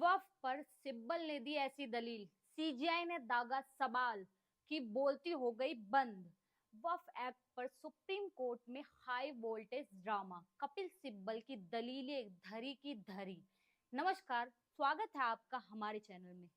वफ पर सिब्बल ने दी ऐसी दलील, सीजीआई ने दागा सवाल की बोलती हो गई बंद। वफ एक्ट पर सुप्रीम कोर्ट में high voltage drama, Kapil Sibal की दलीलें धरी की धरी। नमस्कार, स्वागत है आपका हमारे चैनल में।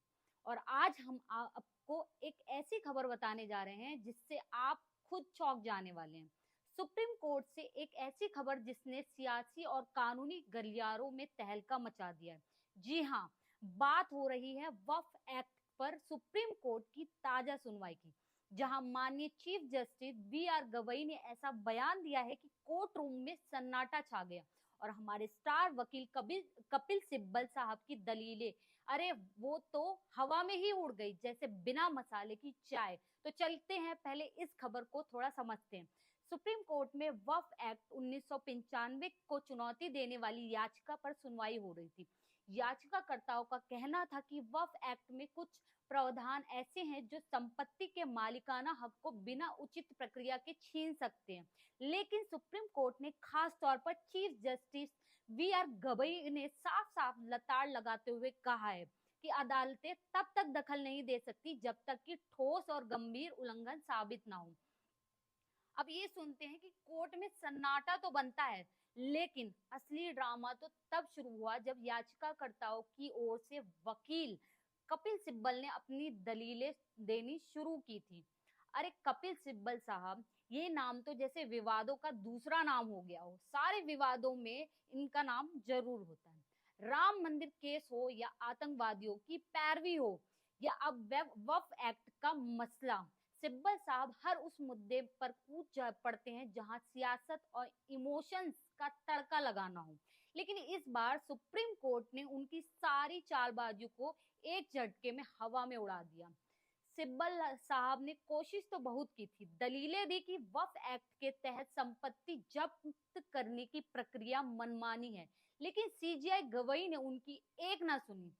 और आज हम आपको एक ऐसी खबर बताने जा रहे हैं जिससे आप खुद चौंक जाने वाले हैं। सुप्रीम कोर्ट से एक ऐसी खबर जिसने सियासी और कानूनी गलियारों में तहलका मचा दिया है। जी हाँ, बात हो रही है वक्फ एक्ट पर सुप्रीम कोर्ट की ताजा सुनवाई की, जहां माननीय चीफ जस्टिस बी.आर. गवई ने ऐसा बयान दिया है कि कोर्ट रूम में सन्नाटा छा गया और हमारे स्टार वकील कपिल सिब्बल साहब की दलीलें, अरे वो तो हवा में ही उड़ गई जैसे बिना मसाले की चाय। तो चलते हैं, पहले इस खबर को थोड़ा समझते हैं। सुप्रीम कोर्ट में वक्फ एक्ट 1995 को चुनौती देने वाली याचिका पर सुनवाई हो रही थी। याचिकाकर्ताओं का कहना था कि वक्फ एक्ट में कुछ प्रावधान ऐसे हैं जो संपत्ति के मालिकाना हक को बिना उचित प्रक्रिया के छीन सकते हैं, लेकिन सुप्रीम कोर्ट ने खास तौर पर चीफ जस्टिस बी.आर. गवई ने साफ साफ लताड़ लगाते हुए कहा है कि अदालतें तब तक दखल नहीं दे सकती जब तक कि ठोस और गंभीर उल्लंघन साबित ना हो। अब ये सुनते हैं कि कोर्ट में सन्नाटा तो बनता है, लेकिन असली ड्रामा तो तब शुरू हुआ जब याचिकाकर्ताओं की ओर से वकील कपिल सिब्बल ने अपनी दलीलें देनी शुरू की थी। अरे कपिल सिब्बल साहब, ये नाम तो जैसे विवादों का दूसरा नाम हो गया हो। सारे विवादों में इनका नाम जरूर होता है। राम मंदिर केस हो या आतंकवादियों की पैरवी हो या अब वक्फ एक्ट का मसला, सिब्बल साहब हर उस मुद्दे पर कूद पड़ते हैं जहां सियासत और इमोशंस का तड़का लगाना हो। लेकिन इस बार सुप्रीम कोर्ट ने उनकी सारी चालबाजियों को एक झटके में हवा में उड़ा दिया। सिब्बल साहब ने कोशिश तो बहुत की थी, दलीलें दी कि वक्फ एक्ट के तहत संपत्ति जब्त करने की प्रक्रिया मनमानी है, लेकिन सीजीआई गवई ने उनकी एक ना सुनी।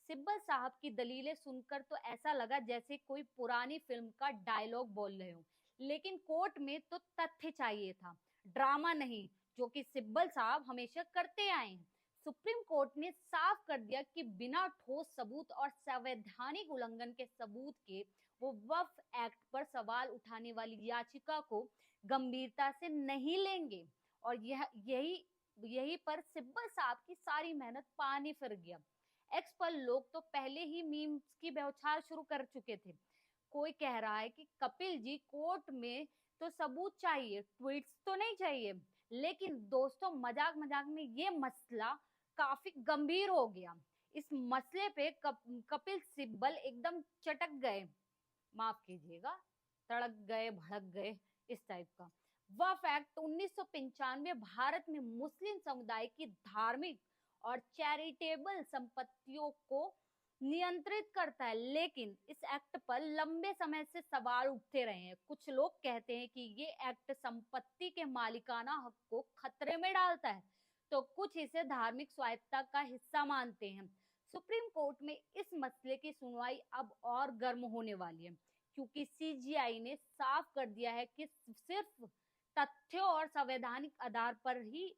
सिब्बल साहब की दलीलें सुनकर तो ऐसा लगा जैसे कोई पुरानी फिल्म का डायलॉग बोल रहे हो, लेकिन कोर्ट में तो तथ्य चाहिए था, ड्रामा नहीं, जो कि सिब्बल साहब हमेशा करते आए हैं। सुप्रीम कोर्ट ने साफ कर दिया कि बिना ठोस सबूत और संवैधानिक उल्लंघन के सबूत के वो वक्फ एक्ट पर सवाल उठाने वाली याचिका को गंभीरता से नहीं लेंगे। और यही पर सिब्बल साहब की सारी मेहनत पानी फिर गया। एक्स पर लोग तो पहले ही मीम्स की बौछार शुरू कर चुके थे। कोई कह रहा है कि कपिल जी, कोर्ट में तो सबूत चाहिए, ट्वीट्स तो नहीं चाहिए। लेकिन दोस्तों, मजाक मजाक में ये मसला काफी गंभीर हो गया। इस मसले पे कपिल सिब्बल एकदम चटक गए, माफ कीजिएगा, तड़क गए, भड़क गए, इस टाइप का। वक्फ एक्ट 1995 भारत में मुस्लिम समुदाय की धार्मिक और चैरिटेबल संपत्तियों को नियंत्रित करता है, लेकिन इस एक्ट पर लंबे समय से सवाल उठते रहे हैं। कुछ लोग कहते हैं कि ये एक्ट संपत्ति के मालिकाना हक को खतरे में डालता है, तो कुछ इसे धार्मिक स्वायत्तता का हिस्सा मानते हैं। सुप्रीम कोर्ट में इस मसले की सुनवाई अब और गर्म होने वाली है, क्योंकि सीजीआई ने साफ कर दिया है कि सिर्फ तथ्यों और संवैधानिक आधार पर ही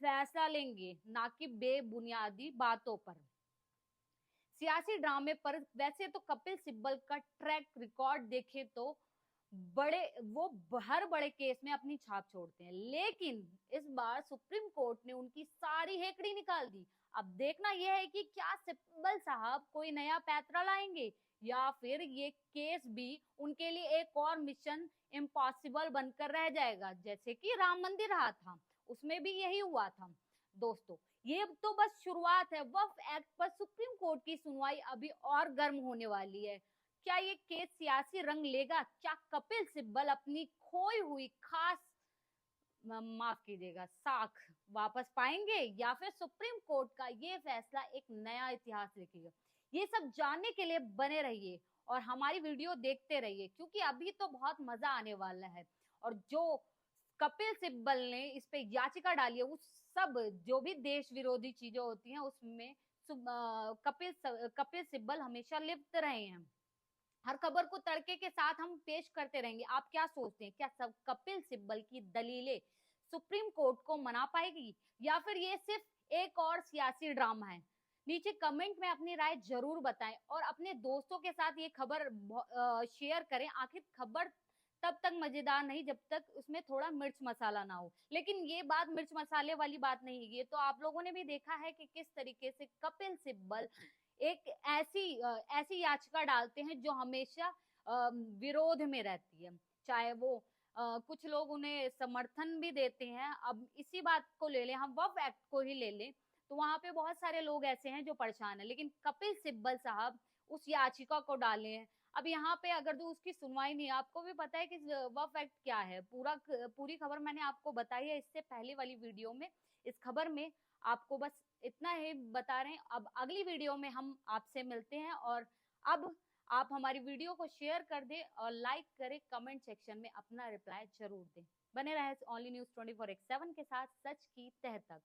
फैसला लेंगे, ना कि बेबुनियादी बातों पर, सियासी ड्रामे पर। वैसे तो कपिल सिब्बल का ट्रैक रिकॉर्ड देखे तो हर बड़े केस में अपनी छाप छोड़ते हैं, लेकिन इस बार सुप्रीम कोर्ट ने उनकी सारी हेकड़ी निकाल दी। अब देखना यह है कि क्या सिब्बल साहब कोई नया पैंतरा लाएंगे या फिर ये केस भी उनके लिए एक और मिशन इम्पॉसिबल बनकर रह जाएगा, जैसे कि राम मंदिर रहा था, उसमें भी यही हुआ था। दोस्तों, ये तो बस शुरुआत है। वक्फ एक्ट पर सुप्रीम कोर्ट की सुनवाई अभी और गर्म होने वाली है। क्या ये केस सियासी रंग लेगा? क्या कपिल सिब्बल अपनी खोई हुई माफ कीजिएगा, साख वापस पाएंगे, या फिर सुप्रीम कोर्ट का ये फैसला एक नया इतिहास लिखेगा? ये सब जानने के लिए बने रहिए और हमारी वीडियो देखते रहिए, क्योंकि अभी तो बहुत मजा आने वाला है। और जो कपिल सिब्बल ने इस पे याचिका डाली है, उस सब जो भी देश विरोधी चीजें होती हैं उसमें कपिल सिब्बल हमेशा लिप्त रहे हैं। हर खबर को तड़के के साथ हम पेश करते रहेंगे। आप क्या सोचते हैं, क्या सब कपिल सिब्बल की दलीलें सुप्रीम कोर्ट को मना पाएगी या फिर ये सिर्फ एक और सियासी ड्रामा है? नीचे कमेंट में अपनी राय जरूर बताएं और अपने दोस्तों के साथ ये खबर शेयर करें। आखिर खबर तब तक मजेदार नहीं जब तक उसमें थोड़ा मिर्च मसाला ना हो। लेकिन ये बात मिर्च मसाले वाली बात नहीं है, ये तो आप लोगों ने भी देखा है कि किस तरीके से कपिल सिब्बल एक ऐसी याचिका डालते हैं जो हमेशा विरोध में रहती है। चाहे वो कुछ लोग उन्हें समर्थन भी देते हैं। अब इसी बात को ले लें, हम वक्फ एक्ट को ही ले लें, तो वहां पे बहुत सारे लोग ऐसे हैं जो परेशान है, लेकिन कपिल सिब्बल साहब उस याचिका को डाले हैं। अब यहाँ पे अगर तो उसकी सुनवाई नहीं, आपको भी पता है कि वक्फ एक्ट क्या है, पूरी खबर मैंने आपको बताई है इससे पहले वाली वीडियो में। इस खबर में आपको बस इतना ही बता रहे हैं। अब अगली वीडियो में हम आपसे मिलते हैं, और अब आप हमारी वीडियो को शेयर कर दें और लाइक करें, कमेंट सेक्शन में अपना रिप्लाई जरूर दें। बने रहे ओनली न्यूज 24/7 के साथ, सच की तह तक।